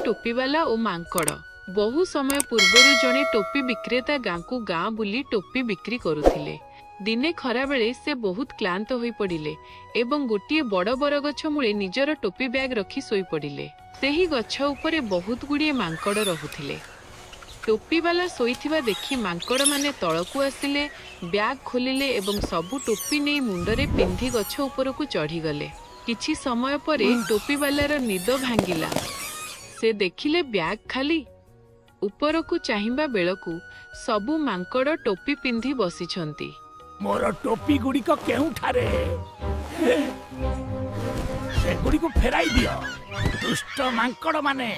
टोपीवाला और मांकड़। बहु समय पूर्वर जड़े टोपी विक्रेता गाँ को गाँ बुली टोपी बिक्री करुथिले। दिने खरा बेले से बहुत क्लांत होई पड़िले एवं गोटिए बड़ बरगछ मूले निजर टोपी बैग रखी सोई पड़िले। सेही गछ उपरे बहुत गुड़िए मांकड़ रहुथिले। टोपीवाला शोइथिबा देखि मांकड़ माने तळकु आसिले, ब्याग खोलिले एवं सबु टोपी नहीं मुंडरे पिंधि गछ उपरकु चढ़ी गले। किछि समय परे टोपीवालार निद भांगिला। से देखिले ब्याग खाली। उपरकु चाहिबा बेलकु सबु मांकड़ टोपी पिंधि बसिछंती। मोर टोपी गुड़िक केउठारे? से गुड़िक फेराई दियो दुष्ट मांकड़ माने।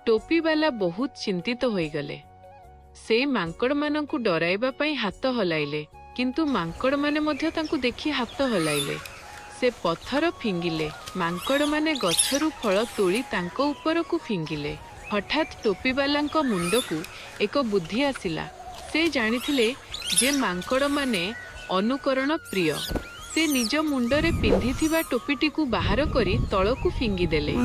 टोपीवाला बहुत चिंतित होई गले। से मांकड़ मानकु डराइबा पई हाथ हलाइले, किंतु मांकड़ माने मध्य तांकु देखि हाथ हलाइले। से पत्थर फिंगिले। मांकड़ माने गछरु फल तोली तांको उपरकु फिंगिले। हठात टोपीवालांको मुंडकु एक बुद्धि आसिला। से जानिथिले जे मांकड़ माने अनुकरण प्रिय। से निज मुंडरे पिंधिथिबा टोपीटिकु बाहर करी तळकु फिंगी देले।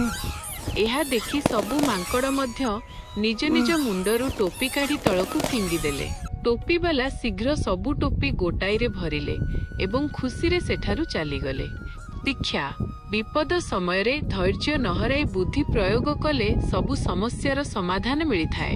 एहा देखि सबु मांकड़ मध्य निज निज मुंडरू टोपी काढ़ी तळकु फिंगी देले। टोपीवाला शीघ्र सबु टोपी गोटाईरे भरिले एवं खुशी सेठारु चलीगले। शिक्षा विपद समय धैर्य नहराई बुद्धि प्रयोग कले सबु समस्यार समाधान मिली थाए।